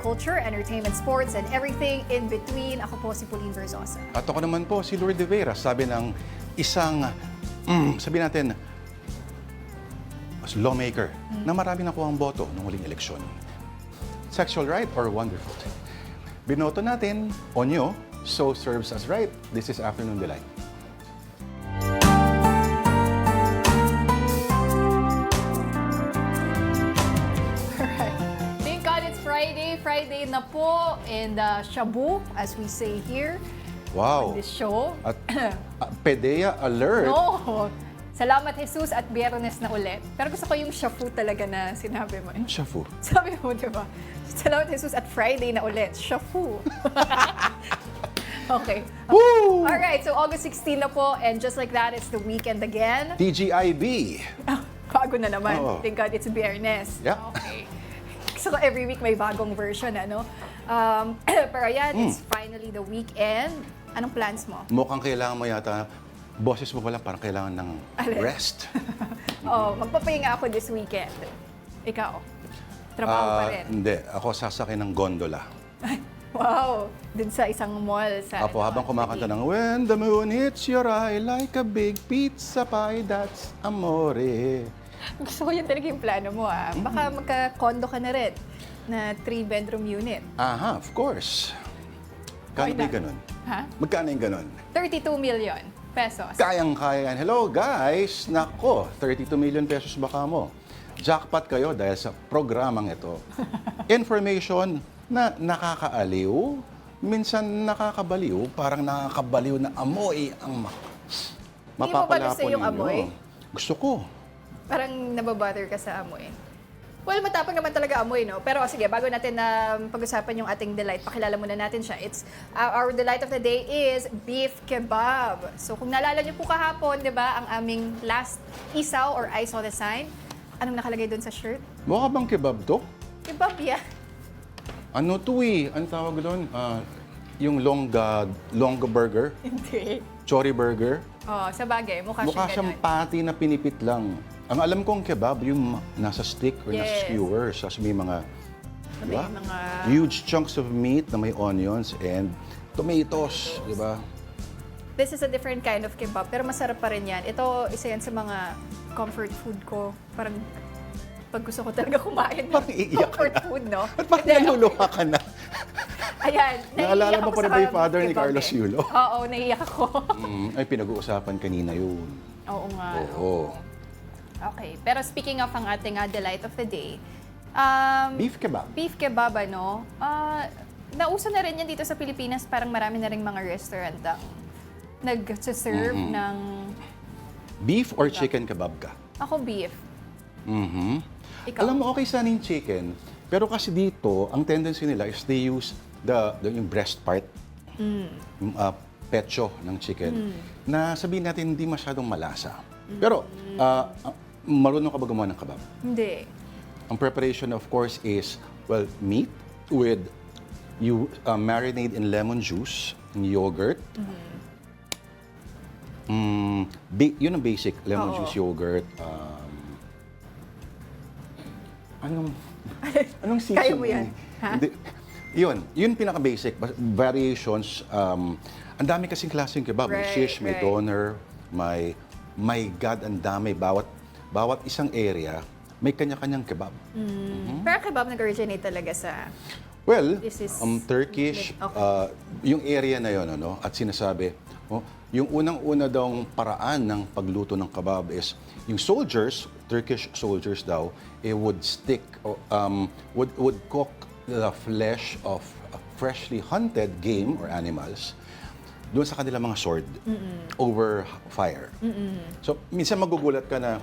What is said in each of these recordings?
culture, entertainment, sports, and everything in between. Ako po si Pauline Verzosa. At ako naman po si Lourd de Veyra, sabi ng isang, sabi natin, lawmaker na marami nakuha ang boto ng huling eleksyon. Sexual right or wonderful? Binoto natin, onyo, so serves us right. This is Afternoon Delight. Friday na po, and shabu, as we say here, Wow. on this show. At PDA alert. No! Salamat, Jesus, at Biyernes na ulit. Pero gusto ko yung shafu talaga na sinabi mo. Ano siya po? Sabi mo, di ba? Salamat, Jesus, at Friday na ulit. Shafu. Okay. Woo! Alright, so August 16 na po, and just like that, it's the weekend again. TGIB. Bago na naman. Oo. Thank God, it's Biyernes. Yeah. Okay. So every week may bagong version, ano? Pero yan, it's finally the weekend. Anong plans mo? Mukhang kailangan mo yata, boses mo pala parang kailangan ng Alin? rest. Magpapahinga ako this weekend. Ikaw? Trabaho pa rin? Hindi, ako sasakay ng gondola. Wow! Dun sa isang mall sa... Apo, habang kumakanta ng When the moon hits your eye like a big pizza pie, that's amore. Gusto ko yun talaga yung plano mo, ah. Baka magka-condo ka na rin na 3-bedroom unit. Aha, of course. Kano ba yung ganun? Ha? Magkano yung ganun? 32 million pesos. Kayang-kaya yan. Hello guys! Nako, 32 million pesos baka mo. Jackpot kayo dahil sa programang ito. Information na nakakaaliw, minsan nakakabaliw, parang nakakabaliw na amoy ang Hindi mo ba gusto yung ninyo. amoy? Gusto ko. Parang nababutter ka sa amoy. Well, matapang naman talaga amoy, no? Pero sige, bago natin na pag-usapan yung ating delight, pakilala muna natin siya. It's our delight of the day is beef kebab. So kung naalala niyo po kahapon, 'di ba, ang aming last isaw or I saw the sign, anong nakalagay doon sa shirt? Mukha bang kebab to? Kebab yan. Ano to eh? Ano tawag doon? Yung longa burger? Hindi. Chori burger? Oh, sa bagay, mukha Mukha siyang siyang ganun. patty na pinipit lang. Ang alam kong kebab, yung nasa stick or nasa Yes. skewer. Tapos may mga, May diba? mga... Huge chunks of meat na may onions and tomatoes, di ba? This is a different kind of kebab, pero masarap pa rin yan. Ito, isa yan sa mga comfort food ko. Parang pag gusto ko talaga kumain ng Parang iiyak ka comfort na. food, no? At parang Hindi, naluluha ka na. Ayan, Naalala naiiyak mo ako pa rin sa ba yung father ni kebab Carlos eh. Yulo? Oo, naiiyak ako. Ay, pinag-uusapan kanina yun. Oo nga. Oo. Okay, pero speaking of ang ating delight of the day, Beef kebab. beef kebab, ano, nauso na rin yan dito sa Pilipinas. Parang marami na rin mga restaurant ang nag-serve ng... Beef or chicken kebab ka? Ako, beef. Mhm. Ikaw? Alam mo, okay sana yung chicken. Pero kasi dito, ang tendency nila is they use yung breast part, yung pecho ng chicken, na sabihin natin hindi masyadong malasa. Pero, marunong ka ba gumawa ng kebab? Hindi. Ang preparation, of course, is, well, meat with, you marinate in lemon juice, and yogurt. Yun ang basic, lemon Oo. juice, yogurt. Anong seasoning? Kaya mo yan? Ha? Hindi. Yun pinaka-basic. Variations, ang dami kasing klaseng kebab. May Right, shish, may right. doner, may, my God, ang dami. Bawat isang area, may kanya-kanyang kebab. Pero kebab nag-originate talaga sa... Well, This is Turkish, okay. yung area na yon, ano, at sinasabi, yung unang-una daw paraan ng pagluto ng kebab is, yung soldiers, Turkish soldiers daw, would cook the flesh of freshly hunted game or animals doon sa kanilang mga sword over fire. So, minsan magugulat ka na,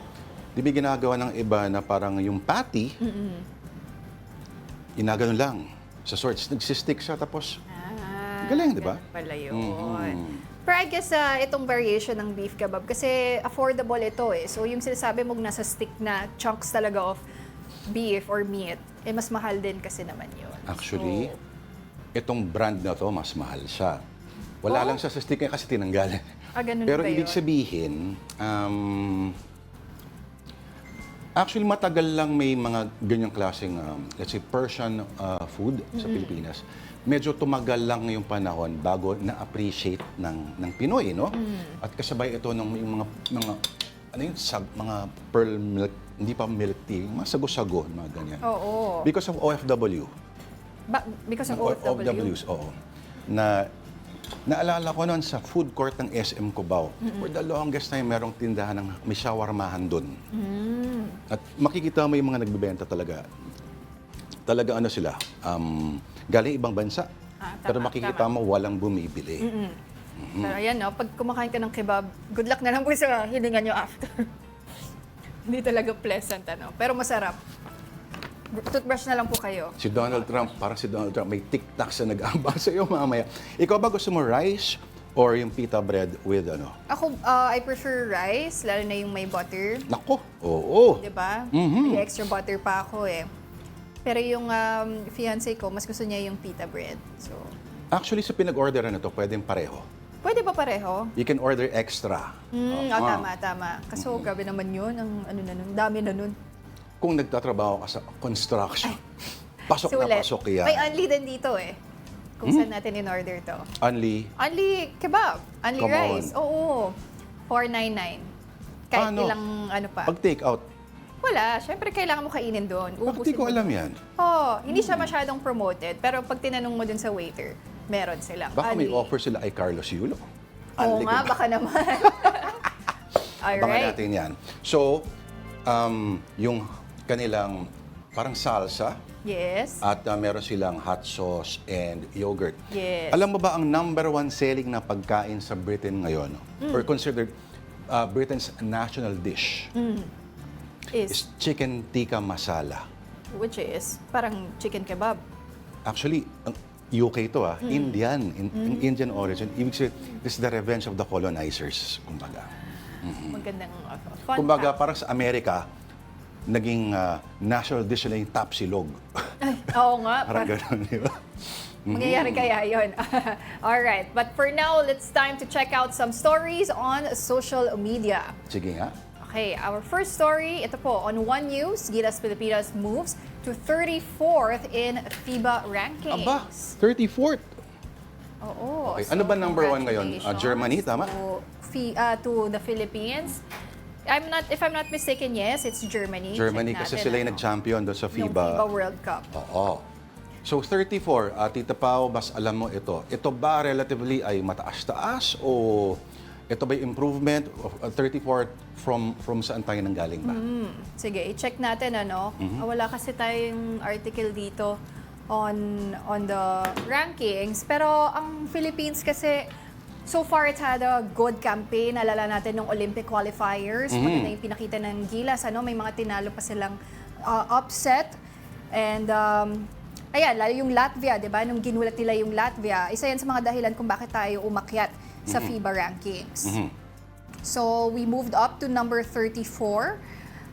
di ba ginagawa ng iba na parang yung patty, inagano lang sa sword. Nagsistick siya tapos, galing, di ba? Ganun pala yun. Pero I guess itong variation ng beef kebab, kasi affordable ito eh. So yung sinasabi mong nasa stick na chunks talaga of beef or meat, eh mas mahal din kasi naman yun. Actually, So, itong brand na to, mas mahal siya. Wala lang siya sa stick kasi tinanggal. ganun Pero ba ibig yun? sabihin, Actually, matagal lang may mga ganyang klaseng, let's say, Persian food sa Pilipinas. Medyo tumagal lang yung panahon bago na-appreciate ng Pinoy, no? At kasabay ito ng yung mga ano yun, mga pearl milk, hindi pa milk tea, mga sago-sago, mga ganyan. Oo. Because of OFW. Because of OFW? OFWs, oo. Naalala ko noon sa food court ng SM Cubao, for the longest time, merong tindahan ng may shawarmahan doon. At makikita mo yung mga nagbebenta talaga. Talaga ano sila, galing ibang bansa. Pero makikita mo, walang bumibili. Pero ayan, no, pag kumakain ka ng kebab, good luck na lang po sa hininga nyo after. Hindi talaga pleasant, ano. Pero masarap. Toothbrush na lang po kayo. Si Donald Trump, parang si Donald Trump, may tic-tac sa nag-aambang sa iyo mamaya. Ikaw ba gusto mo rice or yung pita bread with ano? Ako, I prefer rice, lalo na yung may butter. Nako, oo. Diba? May extra butter pa ako eh. Pero yung fiancé ko, mas gusto niya yung pita bread. So, Actually, sa pinag-orderan na to, pwedeng pareho. pwede ba pareho? You can order extra. Tama. Kaso, grabe naman yun. Ang ano na nun, dami na nun. Kung nagtatrabaho ka sa construction, pasok na Sulit. pasok yan. May only din dito eh. Kung saan natin in-order to. Only, Only kebab. Only Come rice. on. Oo. 499. Kahit Ano? ilang ano pa. pag take out, Wala. Siyempre, kailangan mo kainin doon. bakit di ko alam yan? Hindi siya masyadong promoted. Pero pag tinanong mo dun sa waiter, meron silang. Baka may only. offer sila ay Carlos Yulo. Oo Only nga, kebab. baka naman. Abangan Alright. natin yan. So, yung kanilang parang salsa, Yes. at meron silang hot sauce and yogurt. Yes. Alam mo ba ang number one selling na pagkain sa Britain ngayon? Or considered Britain's national dish? Is chicken tikka masala. Which is parang chicken kebab. Actually, ang UK to Indian, Indian origin. Ibig sabihin, this is the revenge of the colonizers, kumbaga. Magandang fun Kumbaga, fact. parang sa Amerika, naging national dish nila yung tapsilog. Ay, oo nga. Parang gano'n, di ba? Mangyayari kaya yun. Alright. But for now, it's time to check out some stories on social media. Sige nga. Okay, our first story, ito po, on One News, Gilas Pilipinas moves to 34th in FIBA rankings. Aba, 34th. Oo. Okay, ano ba number one ngayon? congratulations Germany, tama? To the Philippines. If I'm not mistaken, yes, it's Germany. Germany, Check kasi natin, sila yung nag-champion doon sa yung FIBA. FIBA World Cup. Oo. So, 34, Tita Pao, mas alam mo ito. Ito ba relatively ay mataas-taas o ito ba yung improvement of 34 from saan tayo nanggaling ba? Sige, i-check natin ano. Wala kasi tayong article dito on the rankings. Pero ang Philippines kasi, so far it's had a good campaign. Alala natin ng Olympic qualifiers. Maganda yung pinakita ng Gilas. Ano? May mga tinalo pa silang upset. And ayan, lalo yung Latvia, di ba? Nung ginulat nila yung Latvia, isa yan sa mga dahilan kung bakit tayo umakyat sa FIBA rankings. So, we moved up to number 34.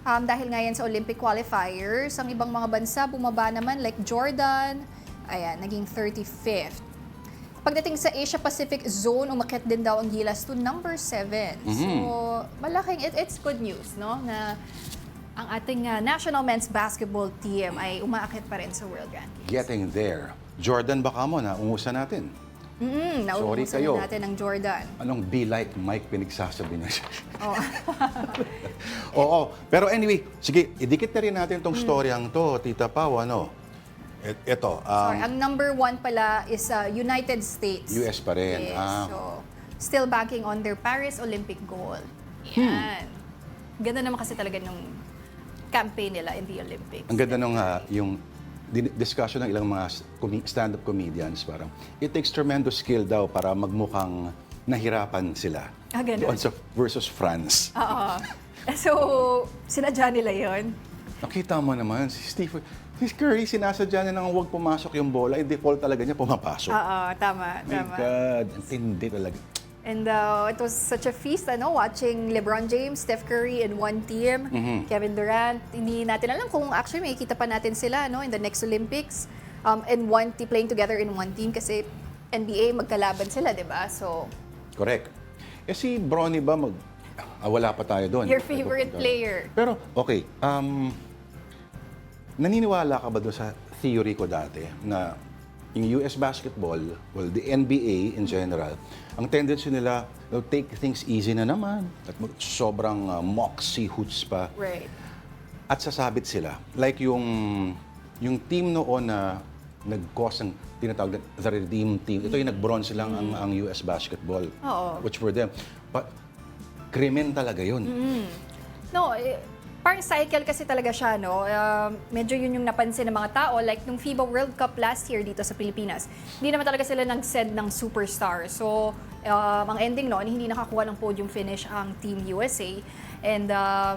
Dahil nga yan sa Olympic qualifiers, ang ibang mga bansa bumaba naman like Jordan, ayan, naging 35th. Pagdating sa Asia Pacific zone, umakyat din daw ang Gilas to number 7. So, malaking, it's good news, no? Na ang ating national men's basketball team ay umaakyat pa rin sa world rankings. Getting there. Jordan, baka mo na, ungusan natin. Nauubusan kayo. na natin ng Jordan. Anong be like Mike pinagsasabi niya? Oh. Oo. Pero anyway, sige, idikit na rin natin itong storyang to, Tita Pao, ano? Ito. Sorry, ang number 1 pala is United States. US pa rin. Yes, so still banking on their Paris Olympic gold. Yan. Ganda naman kasi talaga nung campaign nila in the Olympics. Ang ganda nung yung discussion ng ilang mga stand-up comedians, parang it takes tremendous skill daw para magmukhang nahirapan sila. Ganun. Doon sa versus France. Oo. So, sinadya nila yon. Nakita mo naman, si Curry, sinasadya niya nang huwag pumasok yung bola, i-default talaga niya pumapasok. Oo, tama. My God, ang tindi talaga. And it was such a feast, watching LeBron James, Steph Curry in one team, Kevin Durant. Hindi natin alam kung actually makikita pa natin sila, in the next Olympics. Playing together in one team kasi NBA magkalaban sila, di ba? So, Correct. Si Bronny ba Wala pa tayo doon. Your favorite player. Pero, okay. Naniniwala ka ba doon sa theory ko dati na yung US basketball, well, the NBA in general, ang tendency nila, they'll take things easy na naman. At sobrang moxie hoots pa. Right. At sasabit sila. Like yung team noon na nag-cause ng tinatawag na the Redeem Team. Ito yung nag-bronze lang ang US basketball. Oo. Which for them, krimen talaga yun. No, parang cycle kasi talaga siya, no? Medyo yun yung napansin ng mga tao. Like, nung FIBA World Cup last year dito sa Pilipinas, hindi naman talaga sila nag-send ng superstar. So, ang ending noon, hindi nakakuha ng podium finish ang Team USA. And,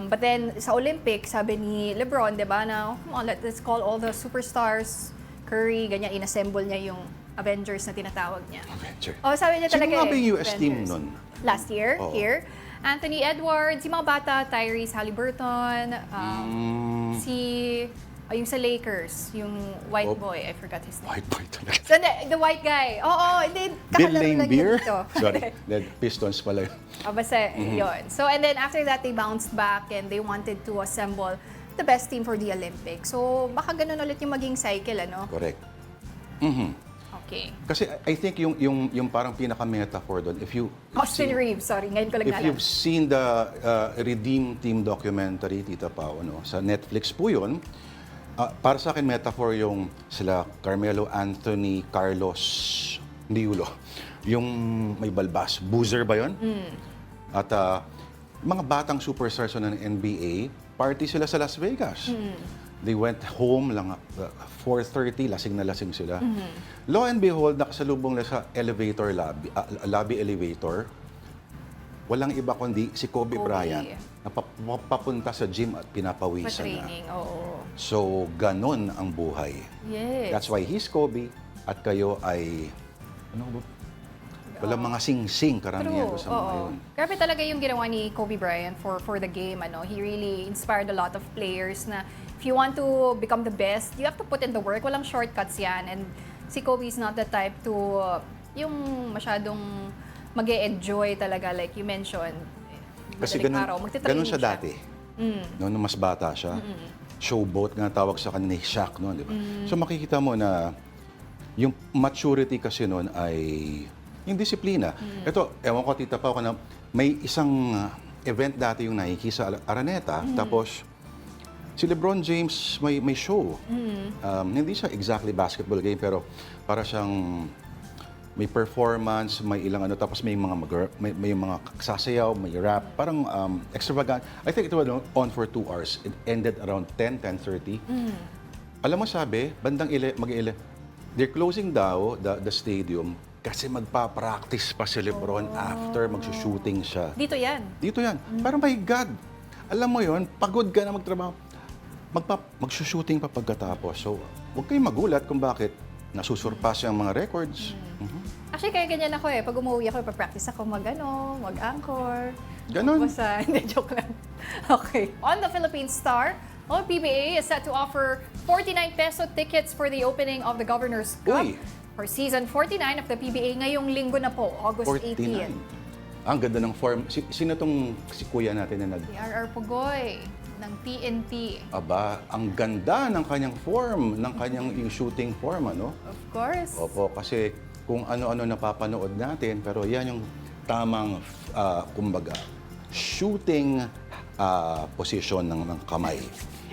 but then, sa Olympics, sabi ni LeBron, di ba, na, let's call all the superstars, Curry, ganyan, inassemble niya yung Avengers na tinatawag niya. Avenger. Sabi niya talaga Sino nga ba yung US Avengers. team nun? Last year, Oo. here. Anthony Edwards, yung mga bata, Tyrese Halliburton, yung sa Lakers, yung white boy, I forgot his name. White boy talaga. So, the white guy. hindi, Bill kakalaro lang Laimbeer? niya dito. Sorry, Pistons pala yun. Basta, yun. So, and then after that, they bounced back and they wanted to assemble the best team for the Olympics. So, baka ganun ulit yung maging cycle, ano? Correct. Okay. Kasi I think yung parang pinaka-metaphor doon, if you... Austin Reeves, sorry, ngayon ko lang If alam. you've seen the Redeem Team documentary, Tita Pao, sa Netflix po yun, para sa akin, metaphor yung sila Carmelo Anthony, Carlos, hindi ulo, yung may balbas. Boozer ba yun? At mga batang superstars ng NBA, party sila sa Las Vegas. They went home lang 4:30, lasing na lasing sila. Lo and behold, nakasalubong na sa elevator lobby elevator. Walang iba kundi si Kobe Bryant na papunta sa gym at pinapawisan na. Pa-training, oo. So, ganon ang buhay. Yes. That's why he's Kobe at kayo ay walang mga sing-sing karamihan ko sa mga yun. Grabe talaga yung ginawa ni Kobe Bryant for the game. He really inspired a lot of players na if you want to become the best, you have to put in the work. Walang shortcuts yan. And si Kobe is not the type to yung masyadong mag-e-enjoy talaga, like you mentioned. Kasi ganun siya dati. Noon mas bata siya. Showboat nga tawag sa kanya ni Shaq noon, di ba? So makikita mo na yung maturity kasi noon ay yung disiplina. Ito, ewan ko, Tita Pao, na may isang event dati yung Nike sa Araneta, tapos si LeBron James may show. Hindi siya exactly basketball game, pero para siyang may performance, may ilang tapos may mga sasayaw, may rap, parang extravagant. I think it was on for 2 hours. It ended around 10:30. Alam mo sabi, bandang they're closing daw the stadium kasi magpa-practice pa si LeBron after magsushooting siya. Dito yan. Dito yan. Parang my God. Alam mo yon, pagod ka na magtrabaho. Magsushooting pa pagkatapos. So, huwag kayong magulat kung bakit nasusurpass yung mga records. Actually, kaya ganyan ako Pag umuwi ako, ipapractice ako mag-anchor. Ganon. Basta, hindi, joke lang. Okay. On the Philippine Star, PBA is set to offer 49 peso tickets for the opening of the Governor's Cup. Uy. For season 49 of the PBA ngayong linggo na po, August 49. 18. Ang ganda ng form. Sino tong si kuya natin na Si R.R. Pugoy ng PNP. Aba, ang ganda ng kanyang form, ng kanyang yung shooting form, ano? Of course. Opo, kasi kung ano-ano napapanood natin, pero yan yung tamang, kumbaga, shooting position ng kamay.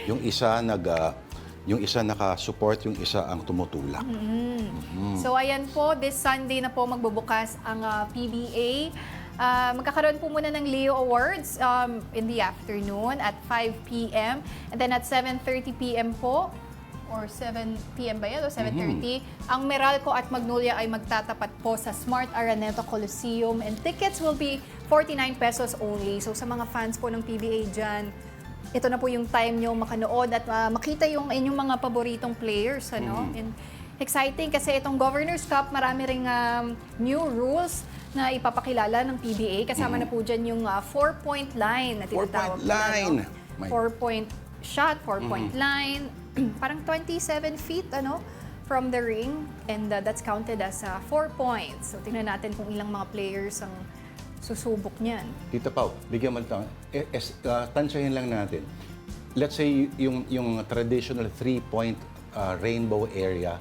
Yung isa naka-support, yung isa ang tumutulak. So ayan po, this Sunday na po magbubukas ang PBA. Magkakaroon po muna ng Leo Awards in the afternoon at 5 p.m. And then at 7:30 p.m. po, or 7 p.m. ba yan? O 7:30, ang Meralco at Magnolia ay magtatapat po sa Smart Araneta Coliseum. And tickets will be 49 pesos only. So sa mga fans po ng PBA dyan, ito na po yung time nyo makanood at makita yung inyong mga paboritong players. And exciting kasi itong Governor's Cup, marami ring new rules na ipapakilala ng PBA. Kasama na po dyan yung 4-point line na tinatawag. 4-point line! 4-point shot, 4-point line. Parang 27 feet from the ring. And that's counted as 4 points. So tingnan natin kung ilang mga players ang susubok niyan. Tita Pao, bigyan mo tansyahin lang natin. Let's say yung traditional 3-point rainbow area.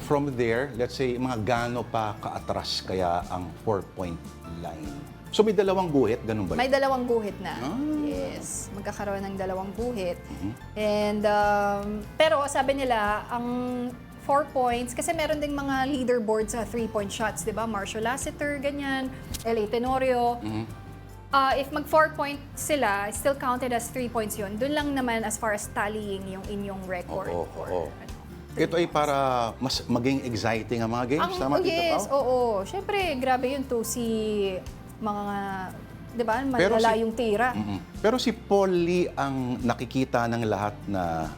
From there, let's say mga gaano pa kaatras kaya ang 4-point line. So may dalawang guhit, ganun ba? May dalawang guhit na. Yes, magkakaroon ng dalawang guhit. And pero sabi nila ang 4 points, kasi meron ding mga leaderboard sa 3-point shots, di ba? Marshall Lassiter, ganyan, L.A. Tenorio. If mag 4 points sila, still counted as 3 points yun. Doon lang naman as far as tallying yung inyong record. Oo. Ito ay para mas maging exciting ang mga games, tama, Tita Yes, Pao? oo. Siyempre, grabe yun to si mga, di ba, Pero malala yung tira. Pero si Paul Lee ang nakikita ng lahat na,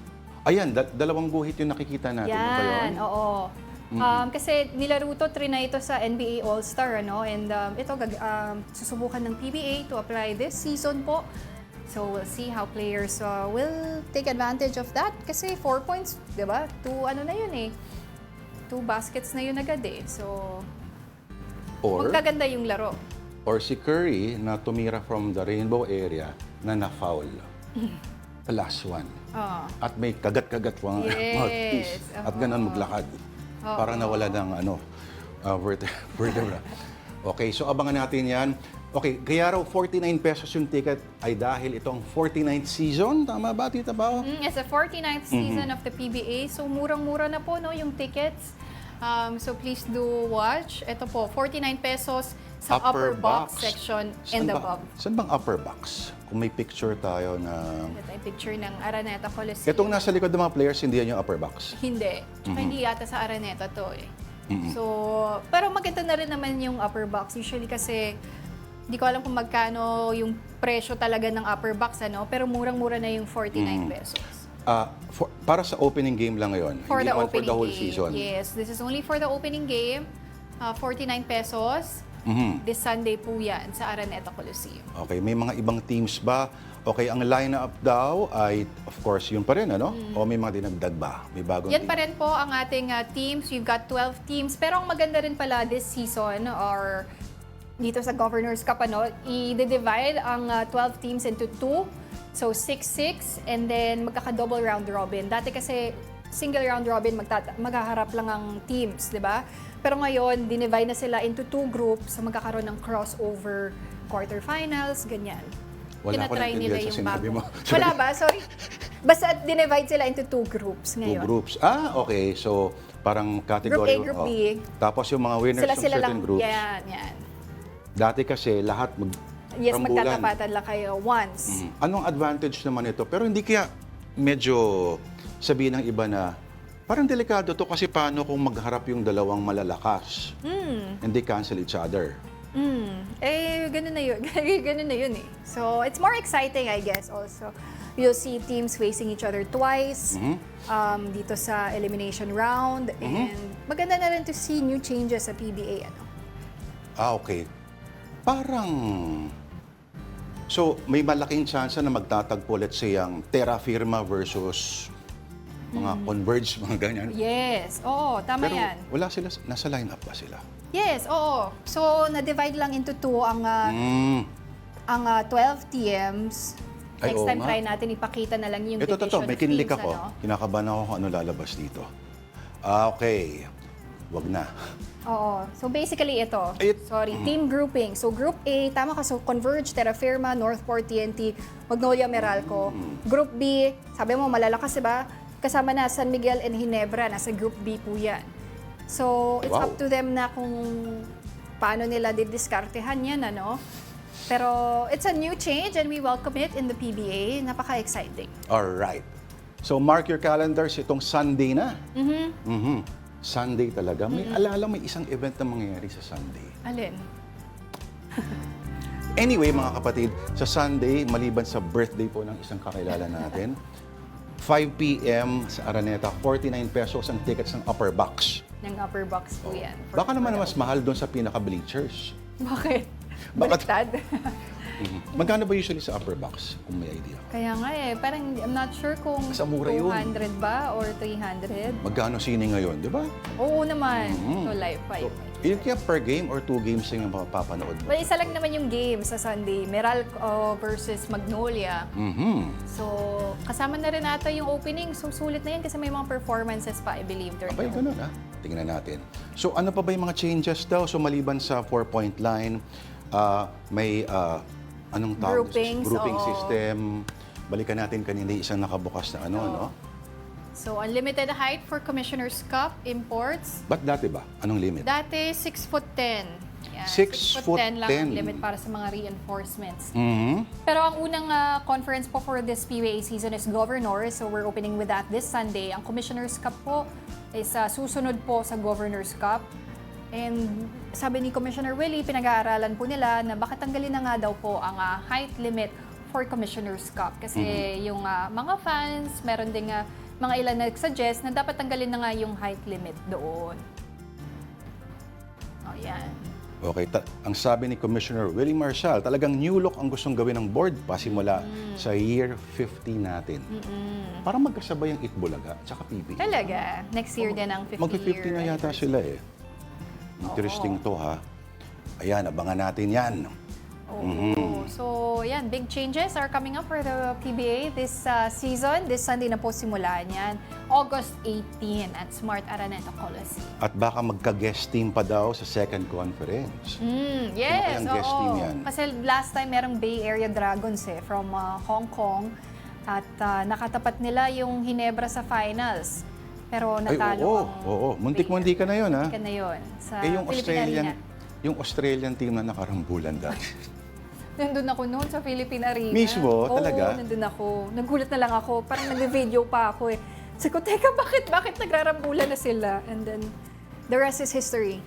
ayan, dalawang guhit yung nakikita natin. Ano ba yun? Yan, oo. Kasi nilaro to, trinay ito sa NBA All-Star, ano? And ito, susubukan ng PBA to apply this season po. So we'll see how players will take advantage of that. Kasi 4 points, di ba? 2 ano na yun eh. 2 baskets na yun agad eh. So, magkaganda yung laro. Or si Curry na tumira from the rainbow area na na-foul. The last one. At may kagat-kagat pang mouthpiece. At ganun maglakad. Para nawala ng vertebra. Okay, so abangan natin yan. Okay, kaya raw 49 pesos yung ticket ay dahil itong 49th season. Tama ba, Tita Pao? It's the 49th season of the PBA. So murang-mura na po no, yung tickets. So please do watch. Ito po, 49 pesos sa upper box section in the box. Saan bang upper box? Kung may picture tayo na... Ito yung picture ng Araneta Coliseum. Itong nasa likod ng mga players, hindi yan yung upper box? Hindi. Tsaka hindi yata sa Araneta to eh. So, pero maganda na rin naman yung upper box. Usually kasi, hindi ko alam kung magkano yung presyo talaga ng upper box, ano? Pero murang-mura na yung 49 pesos. Para sa opening game lang ngayon, For hindi the naman for opening the whole game. season. Yes, this is only for the opening game. 49 pesos. This Sunday po yan sa Araneta Coliseum. Okay, may mga ibang teams ba? Okay, ang line-up daw ay, of course, yun pa rin, ano? O may mga dinagdag ba? May bagong Yan team? pa rin po ang ating teams. We've got 12 teams. Pero ang maganda rin pala this season or dito sa Governor's Cup, ano, i-divide ang 12 teams into 2. So 6-6 and then magkaka-double round robin. Dati kasi single round robin maghaharap lang ang teams, di ba? Pero ngayon, dinivide na sila into 2 groups sa magkakaroon ng crossover quarterfinals, ganyan. Wala ko Tinatry nila naintindihan sa yung sinabi bago. mo. Wala ba? Sorry. Basta dinivide sila into 2 groups 2 ngayon. groups. Okay. So, parang category... Group A, Group B. Tapos yung mga winners of Sila certain lang, groups. yan. Dati kasi lahat Yes, rambulan. magtatapatan lang kayo once. Anong advantage naman ito? Pero hindi kaya medyo sabihin ng iba na parang delikado to kasi paano kung magharap yung dalawang malalakas and they cancel each other. Ganun na yun. Ganun na yun eh. So, it's more exciting, I guess, also. You'll see teams facing each other twice dito sa elimination round. And maganda na rin to see new changes sa PBA. Ano? Okay. Parang... So, may malaking chance na magtatagpo, let's say, ang Terra Firma versus mga Converge, mga ganyan. Yes, oo, tama Pero yan. wala sila, nasa lineup ba sila? Yes, oo. So, na-divide lang into 2 ang 12 teams. Ay, Next oo time, nga. try natin ipakita na lang yung Ito, division may of kinilik teams, ako. ano? Kinakabahan ako kung ano lalabas dito. Okay. Wag na. Oo. So basically ito, Ay, team grouping. So Group A, tama ka, so Converge, Terra Firma, Northport, TNT, Magnolia, Meralco. Group B, sabi mo malalakas, diba? Kasama na San Miguel and Ginebra, nasa Group B po yan. So it's up to them na kung paano nila didiskartehan yan, ano? Pero it's a new change and we welcome it in the PBA. Napaka-exciting. Alright. So mark your calendars, itong Sunday na. Sunday talaga. May alala, may isang event na mangyayari sa Sunday. Alin? Anyway, mga kapatid, sa Sunday, maliban sa birthday po ng isang kakilala natin, 5 p.m. sa Araneta, 49 pesos ang tickets ng upper box. Ng upper box po yan. Baka naman mas mahal doon sa pinaka-bleachers. Bakit? Baka- Baliktad? Magkano ba usually sa upper box, kung may idea? Kaya nga parang I'm not sure kung Sa mura yun. 200 ba or 300. Magkano sine ngayon, di ba? Oo naman. So, live 5. Yun kaya per game or 2 games yung mapapanood mo? Well, isa lang naman yung game sa Sunday. Meralco versus Magnolia. So, kasama na rin ata yung opening. So, sulit na yan kasi may mga performances pa, I believe. Abay, ganun Tingnan natin. So, ano pa ba yung mga changes daw? So, maliban sa 4-point line, may anong tawag? Groupings, Grouping oo. system. Balikan natin kanina yung isang nakabukas na no? So, unlimited height for Commissioner's Cup imports. Ba't dati ba? Anong limit? Dati, 6'10". Yan, 6'10" lang ang limit para sa mga reinforcements. Mhm. Pero ang unang conference po for this PBA season is Governor. So, we're opening with that this Sunday. Ang Commissioner's Cup po is susunod po sa Governor's Cup. And sabi ni Commissioner Willie, pinag-aaralan po nila na bakit tanggalin na nga daw po ang height limit for Commissioner's Cup. Kasi yung mga fans, meron ding mga ilan nag-suggest na dapat tanggalin na nga yung height limit doon. O, yan. Okay, ang sabi ni Commissioner Willie Marshall, talagang new look ang gustong gawin ng board pasimula sa year 50 natin. Para magkasabay ang Itbulaga at saka PBA. Talaga? Next year din ang 50 year. Mag-50 na yata sila Interesting to Ayan, abangan natin yan. So, yan, big changes are coming up for the PBA this season. This Sunday na po simulan yan. August 18 at Smart Araneta Coliseum. At baka magka-guest team pa daw sa second conference. Yes, Sino kayang guest team yan? Kasi last time merong Bay Area Dragons from Hong Kong. At nakatapat nila yung Hinebra sa finals. Pero natalo Oo. Muntik-muntik ka na yun, ha? Muntik ka na yun. Sa yung Philippine Arena. Yung Australian team na nakarambulan dati. Nandun ako noon sa Philippine Arena. Mismo? Talaga? Oo, nandun ako. Nagulat na lang ako. Parang nag-video pa ako Sabi ko, teka, bakit nagrarambulan na sila? And then, the rest is history.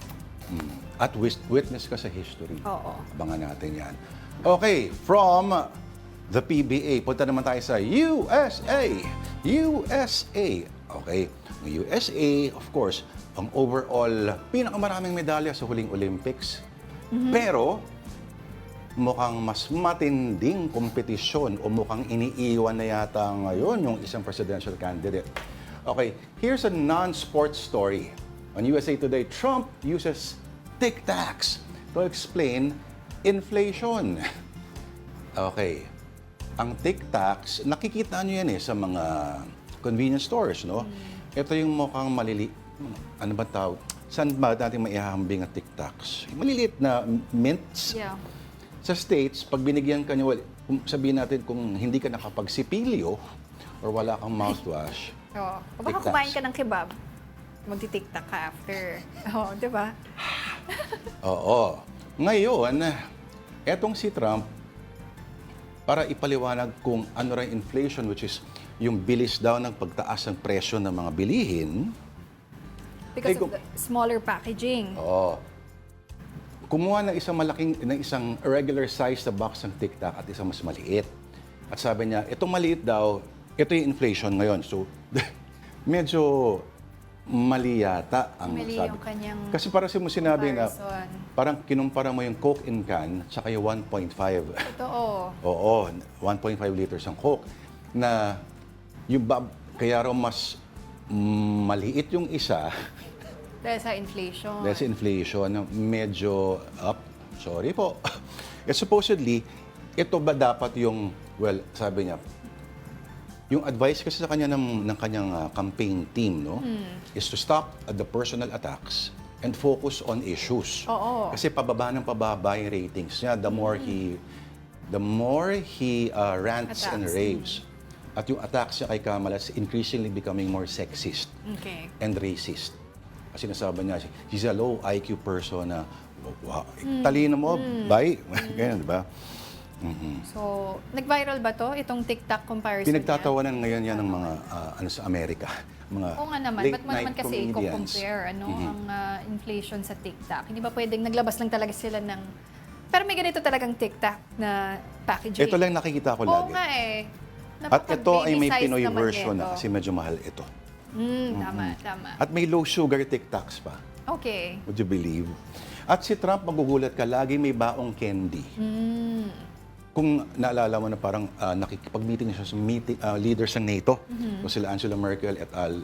At witness ka sa history. Oo. Abangan natin yan. Okay, from the PBA, punta naman tayo sa USA. USA. Okay, ng USA, of course, ang overall pinakamaraming medalya sa huling Olympics. Pero, mukhang mas matinding kompetisyon o mukhang iniiwan na yata ngayon yung isang presidential candidate. Okay, here's a non-sports story. On USA Today, Trump uses tic-tacs to explain inflation. Okay, ang tic-tacs, nakikita nyo yan sa mga convenience stores, no? Ito yung mukhang ano ba tawag? Saan ba natin maihahambing ang tic-tacs? Maliliit na mints. Yeah. Sa States, pag binigyan ka niyo, sabihin natin kung hindi ka nakapagsipilyo or wala kang mouthwash, Oo. O baka tic-tacs. kumain ka ng kebab, magti-tiktak ka after. Oo, di ba? Oo. Ngayon, etong si Trump, para ipaliwanag kung ano rin inflation, which is yung bilis daw ng pagtaas ng presyo ng mga bilihin. Because of the smaller packaging. Oo. Kumuha ng isang regular size na box ng tic-tac at isang mas maliit. At sabi niya, itong maliit daw, ito yung inflation ngayon. So, medyo mali yata ang Mali sabi. yung kanyang Kasi para mo sinabi na, comparison. parang kinumpara mo yung Coke in can, tsaka yung 1.5. Totoo. Oo, 1.5 liters ng Coke. Na, kaya raw mas maliit yung isa, Dahil sa inflation. dahil sa inflation, medyo up. Sorry po. Supposedly, ito ba dapat yung, sabi niya, yung advice kasi sa kanya ng kanyang campaign team, no, is to stop at the personal attacks and focus on issues. Oo. Kasi pababa yung ratings niya, the more he rants and Attacks. raves. At yung attacks niya kay Kamala is increasingly becoming more sexist Okay. and racist. Kasi sinasabi niya, she's a low IQ person na, wow, talino mo, bye. Ganyan, di ba? So, nag-viral ba to? Itong TikTok comparison Pinagtatawanan ngayon yan ng mga sa Amerika. Mga Oo nga naman. Ba't mo naman late-night kasi comedians. i-compare ang inflation sa TikTok? Hindi ba pwedeng naglabas lang talaga sila ng... Pero may ganito talagang TikTok na packaging. Ito lang nakikita ko Oo lagi. nga At ito ay may Napaka-baby size Pinoy naman version nito. na kasi medyo mahal ito. Tama. At may low sugar TikToks pa. Okay. Would you believe? At si Trump, magugulat ka, lagi may baong candy. kung naalala mo na parang nakikipag-meeting siya sa leaders ng NATO, so sila Angela Merkel et al.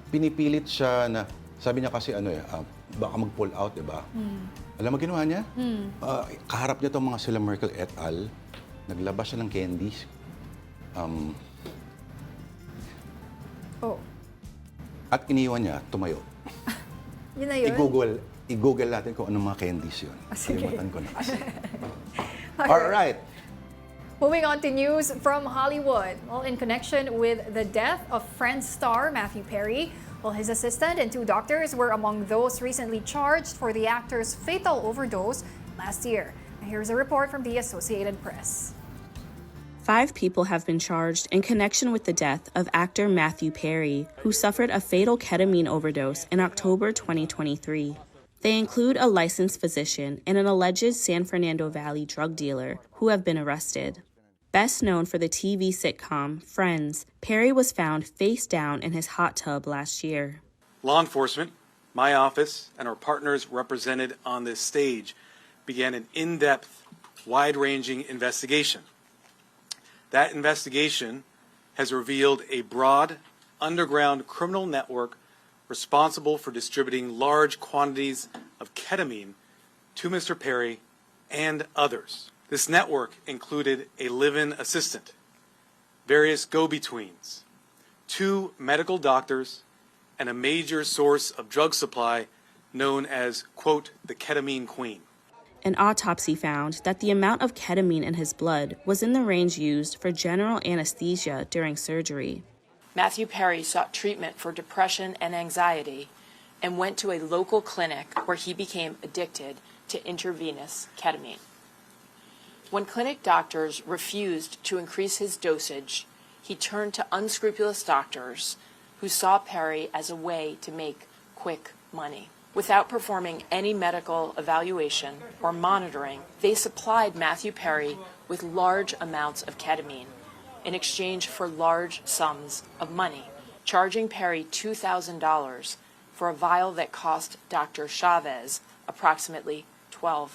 Pinipilit siya na, sabi niya kasi baka mag-pull out, di ba? Alam mo ginawa niya? Kaharap niya itong mga sila Merkel et al. Naglabas siya ng candies. At iniwan niya, tumayo. Yun na yun? I-Google natin kung anong mga candies yun. Sige. Kalimutan ko na kasi. All right. Moving on to news from Hollywood. Well, in connection with the death of Friends star Matthew Perry, well, his assistant and 2 doctors were among those recently charged for the actor's fatal overdose last year. Now, here's a report from the Associated Press. 5 people have been charged in connection with the death of actor Matthew Perry, who suffered a fatal ketamine overdose in October 2023. They include a licensed physician and an alleged San Fernando Valley drug dealer who have been arrested. Best known for the TV sitcom Friends, Perry was found face down in his hot tub last year. Law enforcement, my office, and our partners represented on this stage began an in-depth, wide-ranging investigation. That investigation has revealed a broad, underground criminal network responsible for distributing large quantities of ketamine to Mr. Perry and others. This network included a live-in assistant, various go-betweens, 2 medical doctors, and a major source of drug supply known as, quote, the ketamine queen. An autopsy found that the amount of ketamine in his blood was in the range used for general anesthesia during surgery. Matthew Perry sought treatment for depression and anxiety and went to a local clinic where he became addicted to intravenous ketamine. When clinic doctors refused to increase his dosage, he turned to unscrupulous doctors who saw Perry as a way to make quick money. Without performing any medical evaluation or monitoring, they supplied Matthew Perry with large amounts of ketamine in exchange for large sums of money, charging Perry $2,000 for a vial that cost Dr. Chavez approximately $12.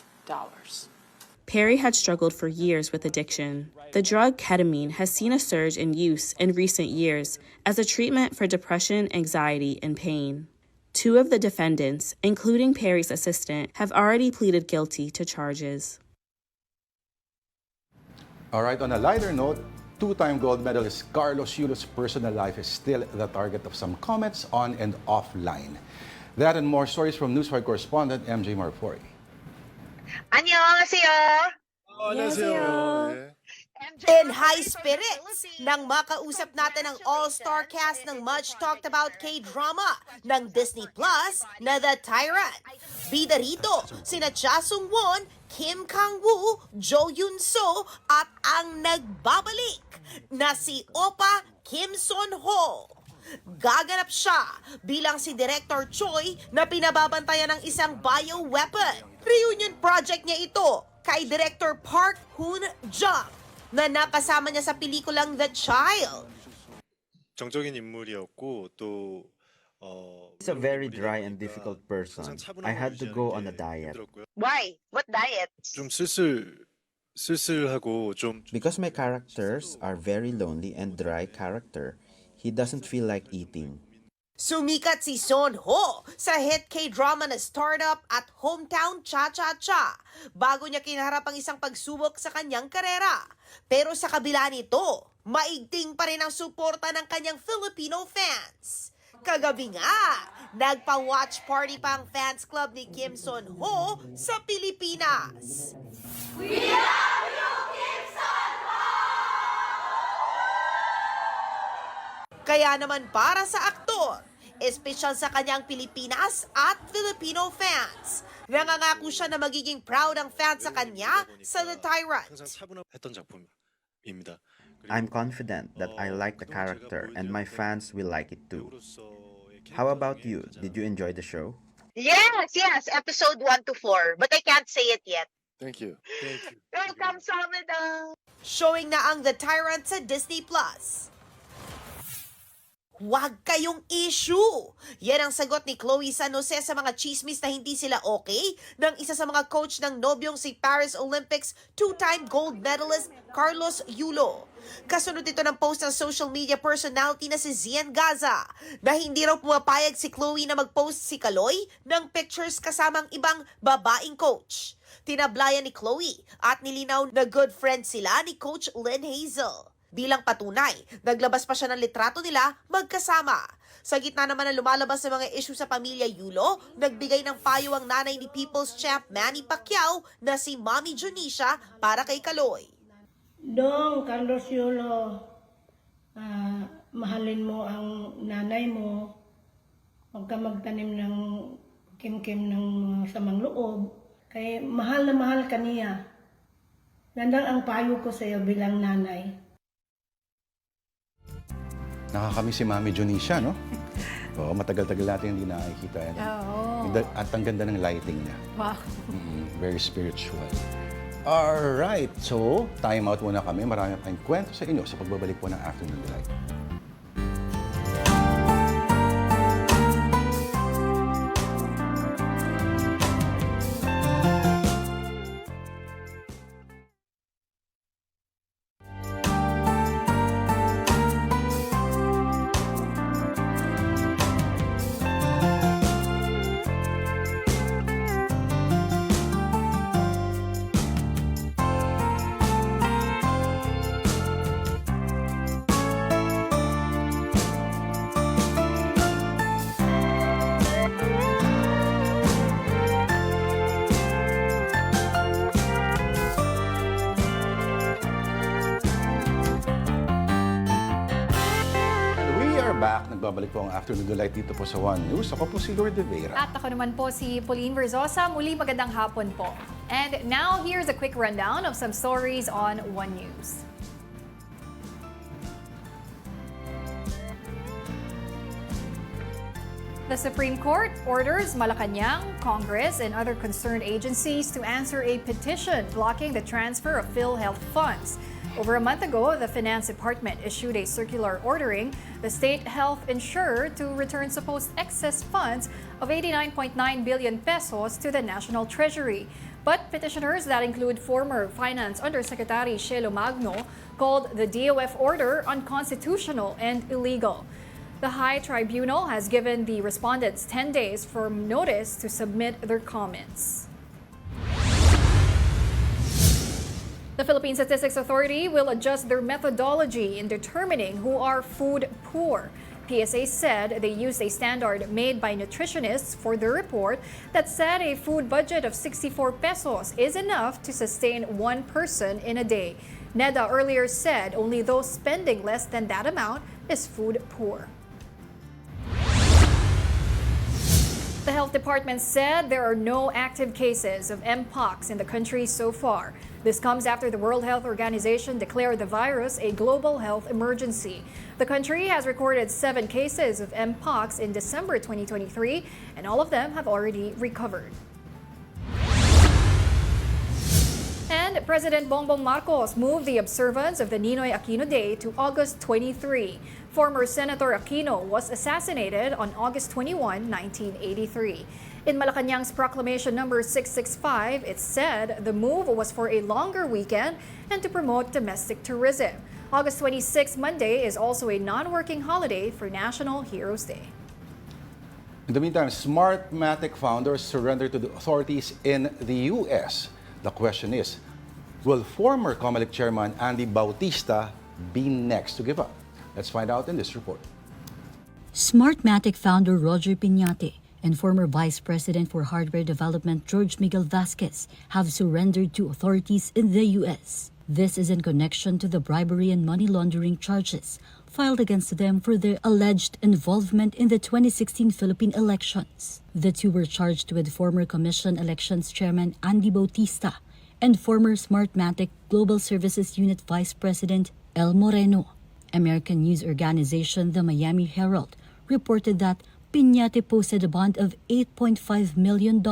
Perry had struggled for years with addiction. The drug ketamine has seen a surge in use in recent years as a treatment for depression, anxiety, and pain. 2 of the defendants, including Perry's assistant, have already pleaded guilty to charges. All right, on a lighter note, 2-time gold medalist Carlos Yulo's personal life is still the target of some comments on and offline. That and more stories from Newswire correspondent MJ Marfori. 안녕하세요. 안녕하세요. In high spirits nang makausap natin ang all-star cast ng much-talked-about K-drama ng Disney Plus na The Tyrant. Bida rito, sina Cha Sung-won, Kim Kang-woo, Jo Yun-so at ang nagbabalik na si Oppa Kim Son-ho. Gaganap siya bilang si Director Choi na pinababantayan ng isang bioweapon. Reunion project niya ito kay Director Park Hoon-jung na nakasama niya sa pelikulang The Child. 정적인 인물이었고 또 He's a very dry and difficult person. I had to go on a diet. Why? What diet? 좀 쓸쓸하고 좀 Because my characters are very lonely and dry character. He doesn't feel like eating. Sumikat si Son Ho sa hit K-drama na Startup at Hometown Cha-Cha-Cha bago niya kinaharap ang isang pagsubok sa kanyang karera. Pero sa kabila nito, maigting pa rin ang suporta ng kanyang Filipino fans. Kagabi nga, nagpa-watch party pa ang fans club ni Kim Son Ho sa Pilipinas. We love you, Kim Son Ho! Kaya naman para sa aktor, espesyal sa kanyang Pilipinas at Filipino fans. Nangangako siya na magiging proud ang fans sa kanya sa The Tyrant. 했던 작품입니다. I'm confident that I like the character and my fans will like it too. How about you? Did you enjoy the show? Yes, episode 1 to 4, but I can't say it yet. Thank you. Welcome, Samida! Showing na ang The Tyrant sa Disney Plus. Huwag kayong issue! Yan ang sagot ni Chloe San Jose sa mga chismis na hindi sila okay ng isa sa mga coach ng nobyong si Paris Olympics two-time gold medalist Carlos Yulo. Kasunod ito ng post ng social media personality na si Zian Gaza na hindi raw pumapayag si Chloe na mag-post si Kaloy ng pictures kasamang ibang babaeng coach. Tinablayan ni Chloe at nilinaw na good friend sila ni Coach Lynn Hazel. Bilang patunay, naglabas pa siya ng litrato nila magkasama. Sa gitna naman ng lumalabas sa mga issue sa pamilya Yulo, nagbigay ng payo ang nanay ni People's Champ Manny Pacquiao na si Mommy Junisha para kay Kaloy. Dong, Carlos Yulo, mahalin mo ang nanay mo. Huwag ka magtanim ng kim-kim ng samang loob. Kaya mahal na mahal ka niya. Nandang ang payo ko sa iyo bilang nanay. Nakakami si Mami Junisha, no? Oo, matagal-tagal natin hindi nakikita yan. Oo. At ang ganda ng lighting niya. Wow. Very spiritual. Alright, so time out muna kami. Marami tayong kwento sa inyo sa pagbabalik po ng Afternoon Delight. Back, nagbabalik po ang Afternoon Delight dito po sa One News. Ako po si Lourd de Veyra. At ako naman po si Pauline Verzosa. Muli magandang hapon po. And now, here's a quick rundown of some stories on One News. The Supreme Court orders Malacanang, Congress, and other concerned agencies to answer a petition blocking the transfer of PhilHealth funds. Over a month ago, the Finance Department issued a circular ordering the state health insurer to return supposed excess funds of 89.9 billion pesos to the National Treasury. But petitioners that include former Finance Undersecretary Shelo Magno called the DOF order unconstitutional and illegal. The High Tribunal has given the respondents 10 days for notice to submit their comments. The Philippine Statistics Authority will adjust their methodology in determining who are food poor. PSA said they used a standard made by nutritionists for their report that said a food budget of 64 pesos is enough to sustain one person in a day. NEDA earlier said only those spending less than that amount is food poor. The Health Department said there are no active cases of Mpox in the country so far. This comes after the World Health Organization declared the virus a global health emergency. The country has recorded 7 cases of Mpox in December 2023, and all of them have already recovered. And President Bongbong Marcos moved the observance of the Ninoy Aquino Day to August 23. Former Senator Aquino was assassinated on August 21, 1983. In Malacanang's Proclamation number 665, it said the move was for a longer weekend and to promote domestic tourism. August 26, Monday, is also a non-working holiday for National Heroes Day. In the meantime, Smartmatic founders surrendered to the authorities in the U.S. The question is, will former COMELEC chairman Andy Bautista be next to give up? Let's find out in this report. Smartmatic founder Roger Piñate and former Vice President for Hardware Development George Miguel Vasquez have surrendered to authorities in the U.S. This is in connection to the bribery and money laundering charges filed against them for their alleged involvement in the 2016 Philippine elections. The two were charged with former Commission Elections Chairman Andy Bautista and former Smartmatic Global Services Unit Vice President El Moreno. American news organization The Miami Herald reported that Piñate posted a bond of $8.5 million.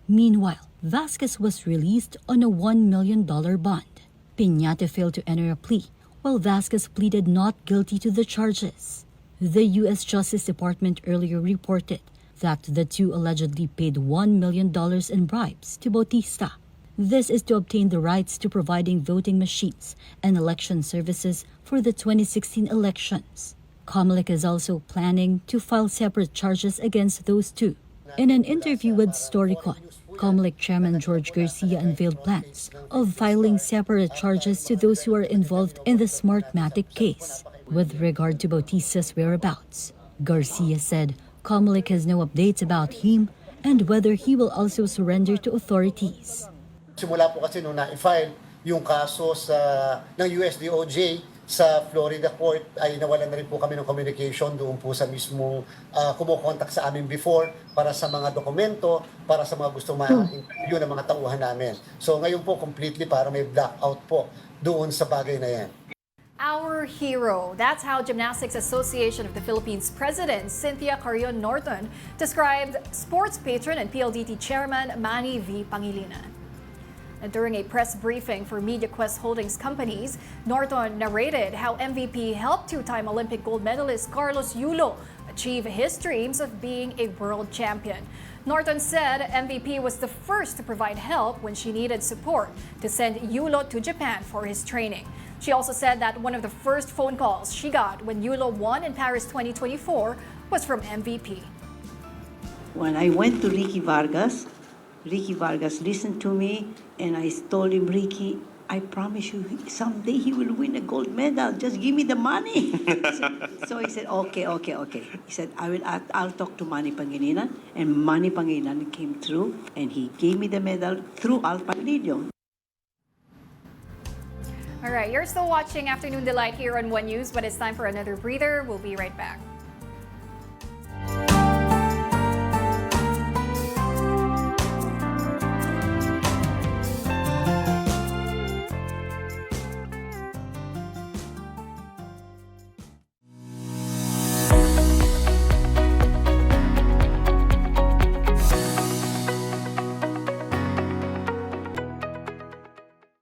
Meanwhile, Vasquez was released on a $1 million bond. Piñate failed to enter a plea, while Vasquez pleaded not guilty to the charges. The U.S. Justice Department earlier reported that the two allegedly paid $1 million in bribes to Bautista. This is to obtain the rights to providing voting machines and election services for the 2016 elections. Comelec is also planning to file separate charges against those two. In an interview with Storycon, Comelec Chairman George Garcia unveiled plans of filing separate charges to those who are involved in the Smartmatic case. With regard to Bautista's whereabouts, Garcia said Comelec has no updates about him and whether he will also surrender to authorities. Simula po kasi nung na-file yung kaso ng USDOJ sa Florida court ay nawalan na rin po kami ng communication doon po sa mismong kumukontak sa amin before para sa mga dokumento, para sa mga gusto ma-interview ng mga tauhan namin. So ngayon po completely para may blackout po doon sa bagay na yan. Our hero. That's how Gymnastics Association of the Philippines President Cynthia Carrion Norton described sports patron and PLDT Chairman Manny V. Pangilinan. And during a press briefing for MediaQuest Holdings companies, Norton narrated how MVP helped two-time Olympic gold medalist Carlos Yulo achieve his dreams of being a world champion. Norton said MVP was the first to provide help when she needed support to send Yulo to Japan for his training. She also said that one of the first phone calls she got when Yulo won in Paris 2024 was from MVP. When I went to Ricky Vargas listened to me and I told him, Ricky, I promise you someday he will win a gold medal. Just give me the money. So he said, okay. He said, I'll talk to Manny Pangilinan. And Manny Pangilinan came through and he gave me the medal through Al Panlilio. All right, you're still watching Afternoon Delight here on One News, but it's time for another breather. We'll be right back.